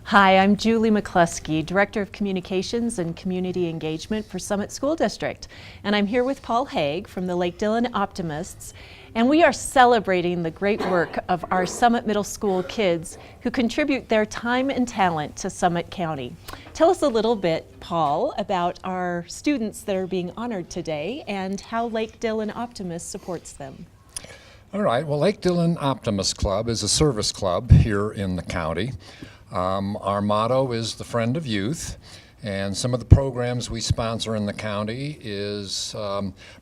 Hi, I'm Julie McCluskey, Director of Communications and Community Engagement for Summit School District. And I'm here with Paul Hague from the Lake Dillon Optimists. And we are celebrating the great work of our Summit Middle School kids who contribute their time and talent to Summit County. Tell us a little bit, Paul, about our students that are being honored today and how Lake Dillon Optimists supports them. All right, well, Lake Dillon Optimist Club is a service club here in the county. Our motto is the friend of youth, and some of the programs we sponsor in the county is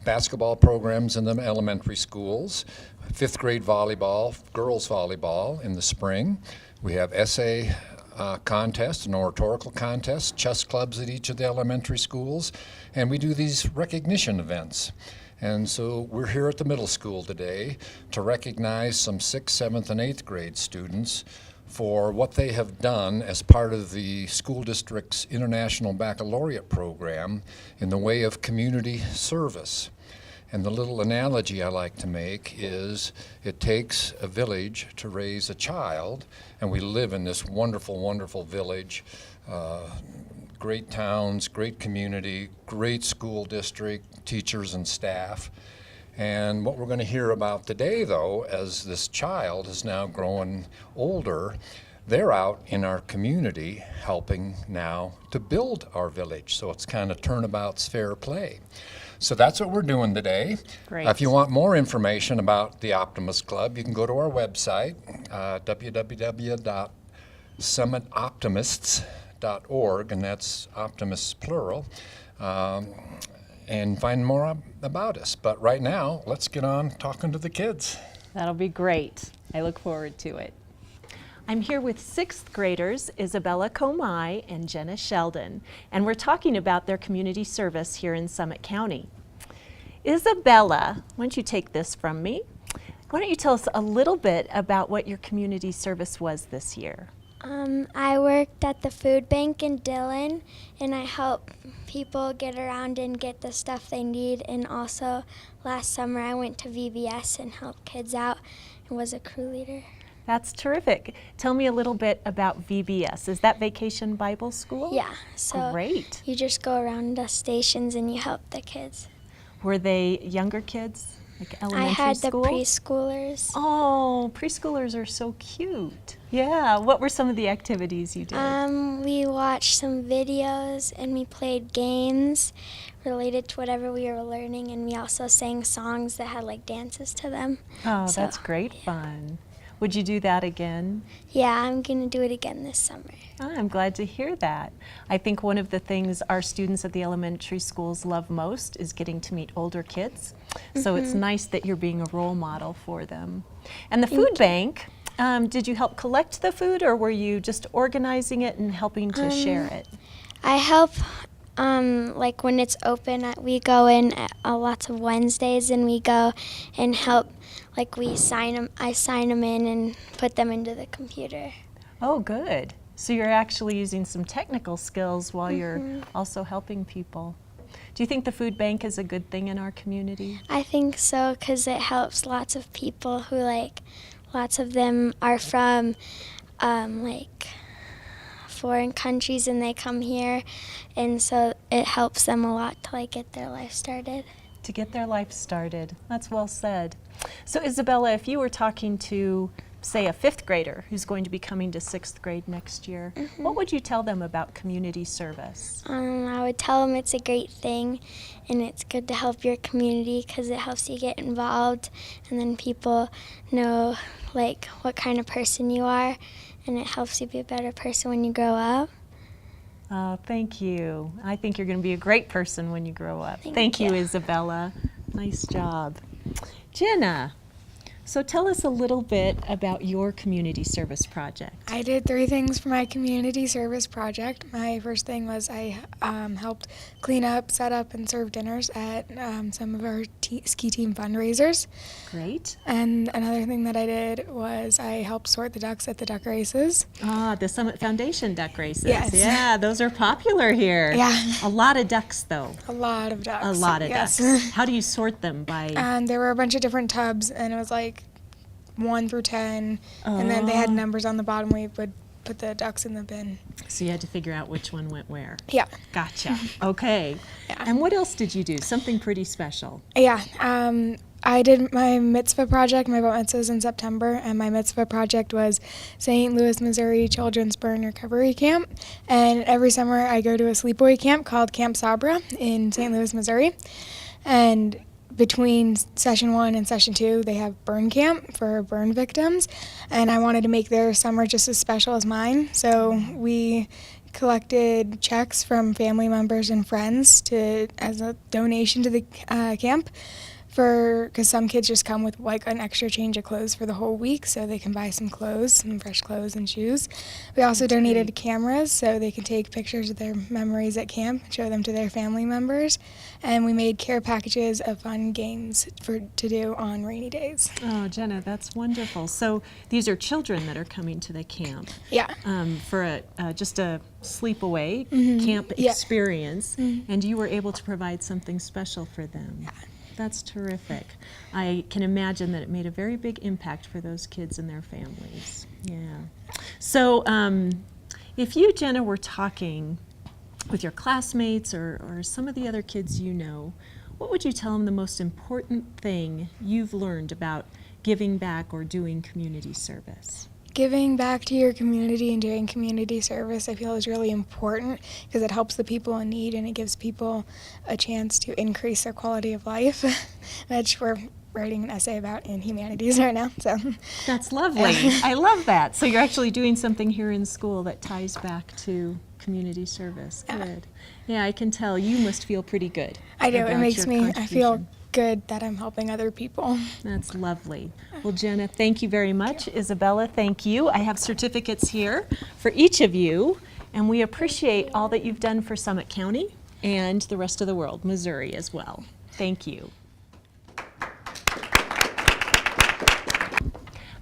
basketball programs in the elementary schools, 5th grade volleyball, girls volleyball in the spring. We have essay contests and oratorical contests, chess clubs at each of the elementary schools, and we do these recognition events. And so we're here at the middle school today to recognize some 6th, 7th, and 8th grade students for what they have done as part of the school district's International Baccalaureate program in the way of community service. And the little analogy I like to make is it takes a village to raise a child, and we live in this wonderful, wonderful village. Great towns, great community, great school district, teachers and staff. And what we're going to hear about today, though, as this child is now growing older, they're out in our community helping now to build our village. So it's kind of turnabout's fair play. So that's what we're doing today. Great. If you want more information about the Optimist Club, you can go to our website, www.summitoptimists.org, and that's optimists plural, and find more about us. But right now, let's get on talking to the kids. That'll be great. I look forward to it. I'm here with 6th graders Isabella COMAI and JENNA SHELDON, and we're talking about their community service here in Summit County. Isabella, why don't you take this from me? Why don't you tell us a little bit about what your community service was this year? I worked at the food bank in Dillon, and I help people get around and get the stuff they need. And also last summer I went to VBS and helped kids out and was a crew leader. That's terrific. Tell me a little bit about VBS. Is that Vacation Bible School? Yeah, so great. You just go around the stations and you help the kids. Were they younger kids, like elementary I had school? the preschoolers. Oh, preschoolers are so cute. Yeah, what were some of the activities you did? We watched some videos and we played games related to whatever we were learning, and we also sang songs that had like dances to them. Oh, so, that's great fun. Would you do that again? Yeah, I'm going to do it again this summer. Oh, I'm glad to hear that. I think one of the things our students at the elementary schools love most is getting to meet older kids. So it's nice that you're being a role model for them. And the food bank, did you help collect the food, or were you just organizing it and helping to share it? I help, like when it's open, we go in lots of Wednesdays and we go and help. Like I sign them in and put them into the computer. Oh, good. So you're actually using some technical skills while you're also helping people. Do you think the food bank is a good thing in our community? I think so, because it helps lots of people who lots of them are from foreign countries and they come here, and so it helps them a lot to get their life started. To get their life started. That's well said. So Isabella, if you were talking to, say, a 5th grader who's going to be coming to 6th grade next year, what would you tell them about community service? I would tell them it's a great thing, and it's good to help your community because it helps you get involved, and then people know what kind of person you are, and it helps you be a better person when you grow up. Oh, thank you. I think you're going to be a great person when you grow up. Thank you, Isabella. Nice job. Jenna, so tell us a little bit about your community service project. I did 3 things for my community service project. My first thing was I helped clean up, set up, and serve dinners at some of our ski team fundraisers. Great. And another thing that I did was I helped sort the ducks at the duck races. Ah, the Summit Foundation duck races. Yes. Yeah, those are popular here. Yeah. A lot of ducks, though. A lot of ducks. A lot of yes. ducks. How do you sort them? By? There were a bunch of different tubs, and it was 1 through 10, and then they had numbers on the bottom we would put the ducks in the bin. So you had to figure out which one went where. Yeah. Gotcha. Okay. Yeah. And what else did you do? Something pretty special. Yeah. I did my mitzvah project. My bat mitzvah is in September, and my mitzvah project was St. Louis, Missouri Children's Burn Recovery Camp. And every summer I go to a sleepaway camp called Camp Sabra in St. Louis, Missouri. And between session 1 and session 2, they have burn camp for burn victims. And I wanted to make their summer just as special as mine. So we collected checks from family members and friends as a donation to the camp. Because some kids just come with like an extra change of clothes for the whole week, so they can buy some clothes, some fresh clothes and shoes. We also donated cameras so they can take pictures of their memories at camp, show them to their family members, and we made care packages of fun games to do on rainy days. Oh, Jenna, that's wonderful. So these are children that are coming to the camp. Yeah. For just a sleepaway camp Yeah. experience, and you were able to provide something special for them. Yeah. That's terrific. I can imagine that it made a very big impact for those kids and their families. Yeah. So if you, Jenna, were talking with your classmates or some of the other kids you know, what would you tell them the most important thing you've learned about giving back or doing community service? Giving back to your community and doing community service, I feel, is really important because it helps the people in need and it gives people a chance to increase their quality of life, which we're writing an essay about in humanities right now. So that's lovely. I love that. So you're actually doing something here in school that ties back to community service. Good. Yeah, I can tell you must feel pretty good. I do. It about makes your me, I feel contribution. good that I'm helping other people. That's lovely. Well, Jenna, thank you very much. Isabella, thank you. I have certificates here for each of you, and we appreciate all that you've done for Summit County and the rest of the world, Missouri as well. Thank you.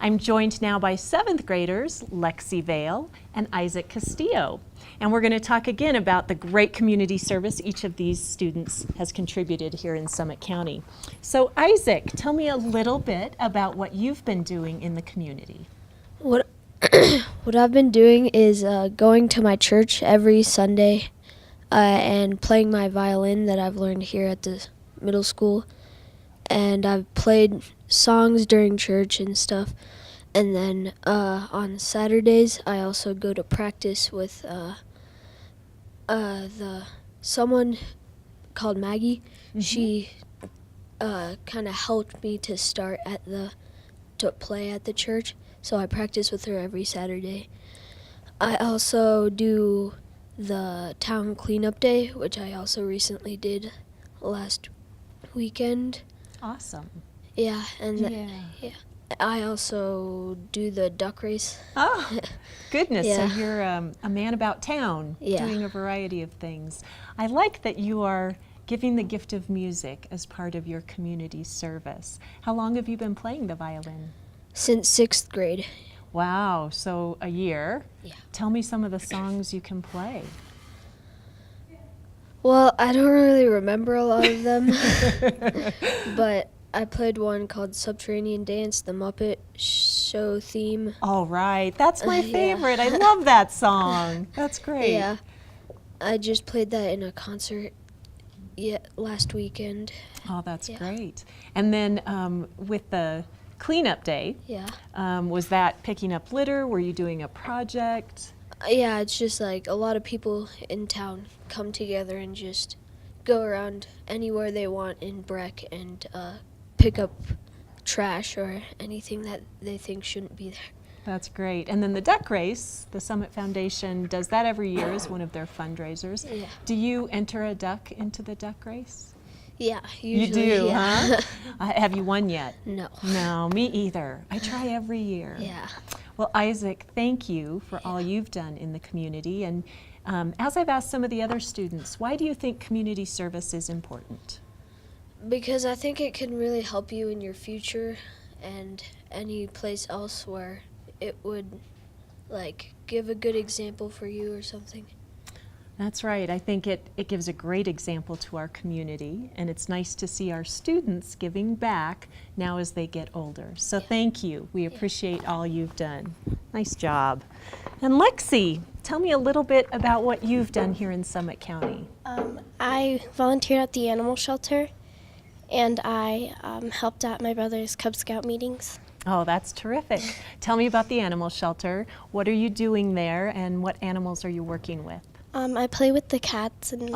I'm joined now by 7th graders, Lexi Vale and Isaac Castillo. And we're going to talk again about the great community service each of these students has contributed here in Summit County. So Isaac, tell me a little bit about what you've been doing in the community. What I've been doing is going to my church every Sunday and playing my violin that I've learned here at the middle school. And I've played songs during church and stuff. And then on Saturdays, I also go to practice with someone called Maggie. She kind of helped me to to play at the church. So I practice with her every Saturday. I also do the town cleanup day, which I also recently did last weekend. Awesome. Yeah, and I also do the duck race. Oh, goodness. Yeah. So you're a man about town, Yeah. doing a variety of things. I like that you are giving the gift of music as part of your community service. How long have you been playing the violin? Since 6th grade. Wow, so a year. Yeah. Tell me some of the songs you can play. Well, I don't really remember a lot of them, but I played one called Subterranean Dance, the Muppet Show theme. All right, that's my Yeah. favorite. I love that song. That's great. Yeah, I just played that in a concert last weekend. Oh, that's Yeah. great. And then with the cleanup day, Yeah. was that picking up litter? Were you doing a project? Yeah, it's just like a lot of people in town come together and just go around anywhere they want in Breck and pick up trash or anything that they think shouldn't be there. That's great. And then the duck race, the Summit Foundation does that every year as one of their fundraisers. Yeah. Do you enter a duck into the duck race? Yeah, usually. You do, yeah. huh? Have you won yet? No. No, me either. I try every year. Yeah. Well, Isaac, thank you for all you've done in the community. And as I've asked some of the other students, why do you think community service is important? Because I think it can really help you in your future and any place else where it would like give a good example for you or something. That's right. I think it gives a great example to our community, and it's nice to see our students giving back now as they get older. So thank you. We appreciate all you've done. Nice job. And Lexi, tell me a little bit about what you've done here in Summit County. I volunteered at the animal shelter, and I helped at my brother's Cub Scout meetings. Oh, that's terrific. Tell me about the animal shelter. What are you doing there, and what animals are you working with? I play with the cats and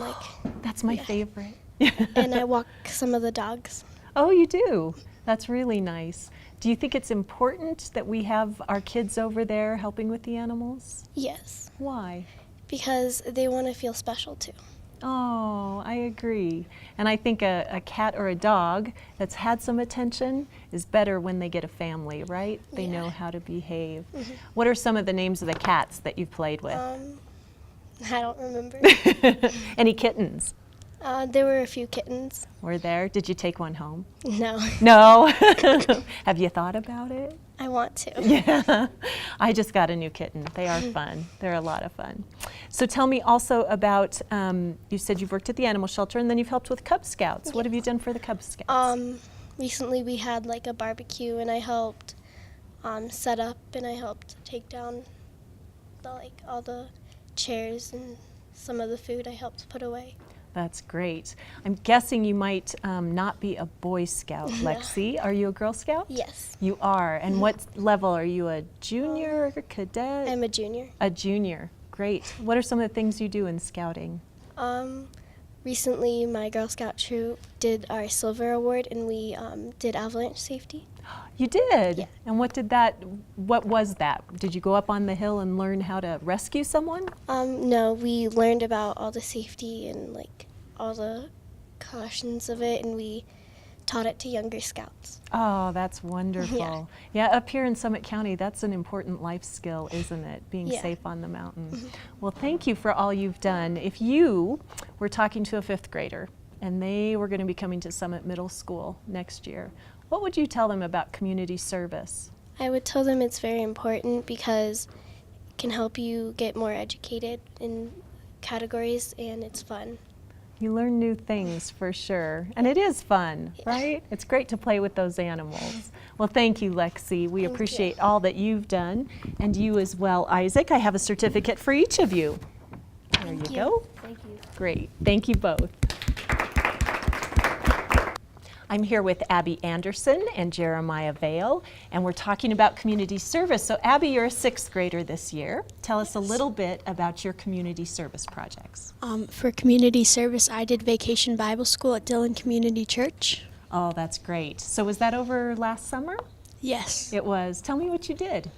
That's my favorite. and I walk some of the dogs. Oh, you do? That's really nice. Do you think it's important that we have our kids over there helping with the animals? Yes, Why? because they want to feel special too. Oh, I agree. And I think a cat or a dog that's had some attention is better when they get a family, right? They know how to behave. What are some of the names of the cats that you've played with? I don't remember. Any kittens? There were a few kittens. Were there? Did you take one home? No, No. Have you thought about it? I want to. Yeah. I just got a new kitten. They are fun. They're a lot of fun. So tell me also about, you said you've worked at the animal shelter and then you've helped with Cub Scouts. What have you done for the Cub Scouts? Recently we had like a barbecue, and I helped set up, and I helped take down all the chairs, and some of the food I helped put away. That's great. I'm guessing you might not be a Boy Scout, Lexi. Are you a Girl Scout? Yes, You are. And what level? Are you a junior, cadet? I'm a junior. A junior. Great. What are some of the things you do in scouting? Recently my Girl Scout troop did our silver award, and we did avalanche safety. You did? Yeah. And what was that? Did you go up on the hill and learn how to rescue someone? No, we learned about all the safety and all the cautions of it, and we taught it to younger scouts. Oh, that's wonderful. Yeah, up here in Summit County, that's an important life skill, isn't it? Being safe on the mountain. Well, thank you for all you've done. If you were talking to a 5th grader and they were going to be coming to Summit Middle School next year, what would you tell them about community service? I would tell them it's very important because it can help you get more educated in categories, and it's fun. You learn new things for sure. And it is fun, right? It's great to play with those animals. Well, thank you, Lexi. We appreciate all that you've done. And you as well, Isaac. I have a certificate for each of you. There you go. Thank you. Great. Thank you both. I'm here with Abby Anderson and Jeremiah VAILLE, and we're talking about community service. So Abby, you're a 6th grader this year. Tell us a little bit about your community service projects. For community service, I did Vacation Bible School at Dillon Community Church. Oh, that's great. So was that over last summer? Yes. It was. Tell me what you did.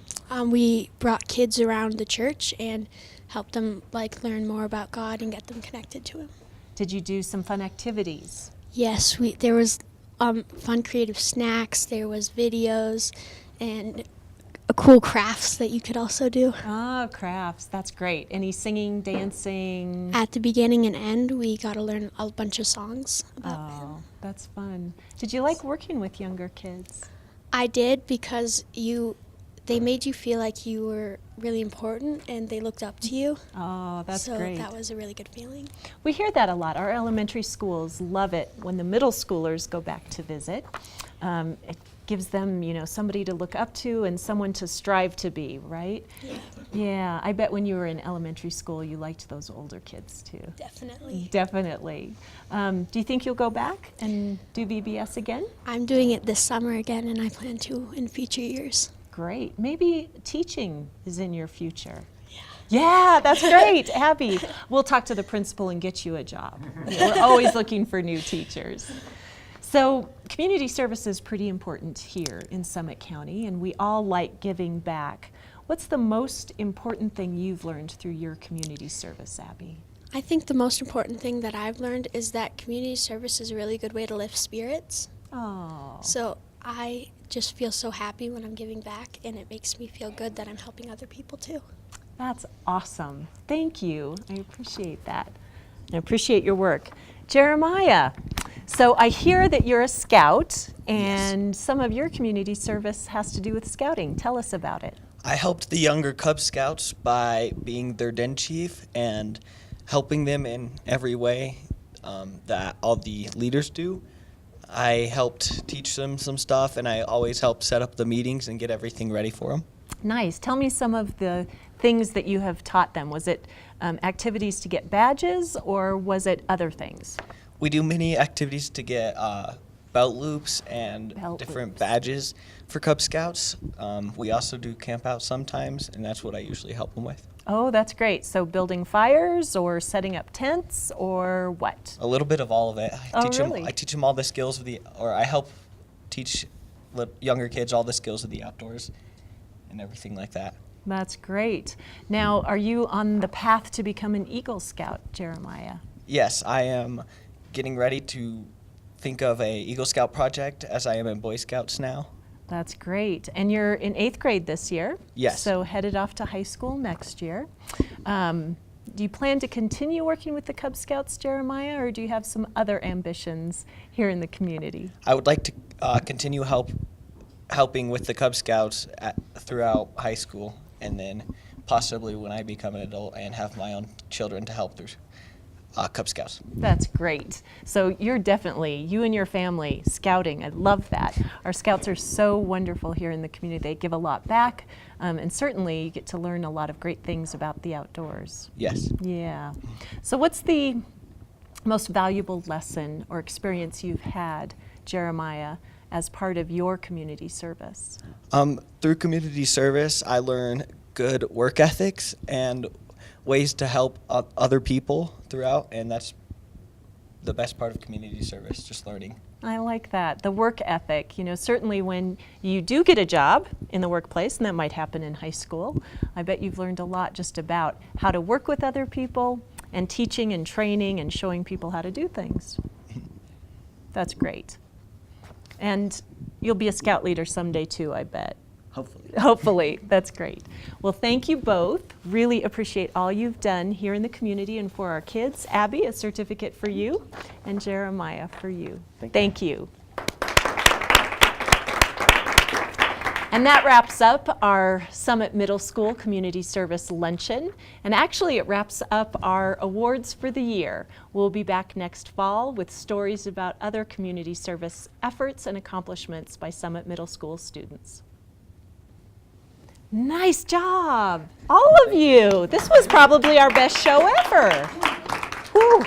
We brought kids around the church and helped them learn more about God and get them connected to Him. Did you do some fun activities? Yes, there was fun creative snacks, there was videos, and cool crafts that you could also do. Oh, crafts. That's great. Any singing, dancing? At the beginning and end, we got to learn a bunch of songs about Him. Oh, that's fun. Did you like working with younger kids? I did, because they made you feel like you were really important and they looked up to you. Oh, that's great. So that was a really good feeling. We hear that a lot. Our elementary schools love it when the middle schoolers go back to visit. It gives them, somebody to look up to and someone to strive to be, right? Yeah. Yeah, I bet when you were in elementary school, you liked those older kids too. Definitely. Definitely. Do you think you'll go back and do VBS again? I'm doing it this summer again, and I plan to in future years. Great. Maybe teaching is in your future. Yeah, that's great, Abby. We'll talk to the principal and get you a job. We're always looking for new teachers. So community service is pretty important here in Summit County, and we all like giving back. What's the most important thing you've learned through your community service, Abby? I think the most important thing that I've learned is that community service is a really good way to lift spirits. Oh, So I just feel so happy when I'm giving back, and it makes me feel good that I'm helping other people too. that's awesome. Thank you. I appreciate that. I appreciate your work. Jeremiah, so I hear that you're a scout, and some of your community service has to do with scouting. Tell us about it. I helped the younger Cub Scouts by being their den chief and helping them in every way that all the leaders do. I helped teach them some stuff, and I always help set up the meetings and get everything ready for them. Nice. Tell me some of the things that you have taught them. Was it activities to get badges, or was it other things? We do many activities to get belt loops and Belt different loops. badges for Cub Scouts. We also do camp out sometimes, and that's what I usually help them with. Oh, that's great. So building fires or setting up tents or what? A little bit of all of it. Oh, really? I teach them all the skills of I help teach younger kids all the skills of the outdoors and everything like that. That's great. Now, are you on the path to become an Eagle Scout, Jeremiah? Yes, I am getting ready to think of a Eagle Scout project as I am in Boy Scouts now. That's great. And you're in 8th grade this year. Yes. So headed off to high school next year. Do you plan to continue working with the Cub Scouts, Jeremiah, or do you have some other ambitions here in the community? I would like to continue helping with the Cub Scouts throughout high school, and then possibly when I become an adult and have my own children to help through Cub Scouts. That's great. So you're definitely, you and your family, scouting. I love that. Our scouts are so wonderful here in the community. They give a lot back, and certainly you get to learn a lot of great things about the outdoors. Yes. Yeah. So what's the most valuable lesson or experience you've had, Jeremiah, as part of your community service? Through community service, I learn good work ethics and ways to help other people throughout, and that's the best part of community service, just learning. I like that, the work ethic. You know, certainly when you do get a job in the workplace, and that might happen in high school, I bet you've learned a lot just about how to work with other people and teaching and training and showing people how to do things. That's great. And you'll be a scout leader someday too, I bet. Hopefully. Hopefully, that's great. Well, thank you both. Really appreciate all you've done here in the community and for our kids. Abby, a certificate for you, and Jeremiah for you. Thank you. And that wraps up our Summit Middle School Community Service Luncheon. And actually, it wraps up our awards for the year. We'll be back next fall with stories about other community service efforts and accomplishments by Summit Middle School students. Nice job, all of you. This was probably our best show ever. Whew.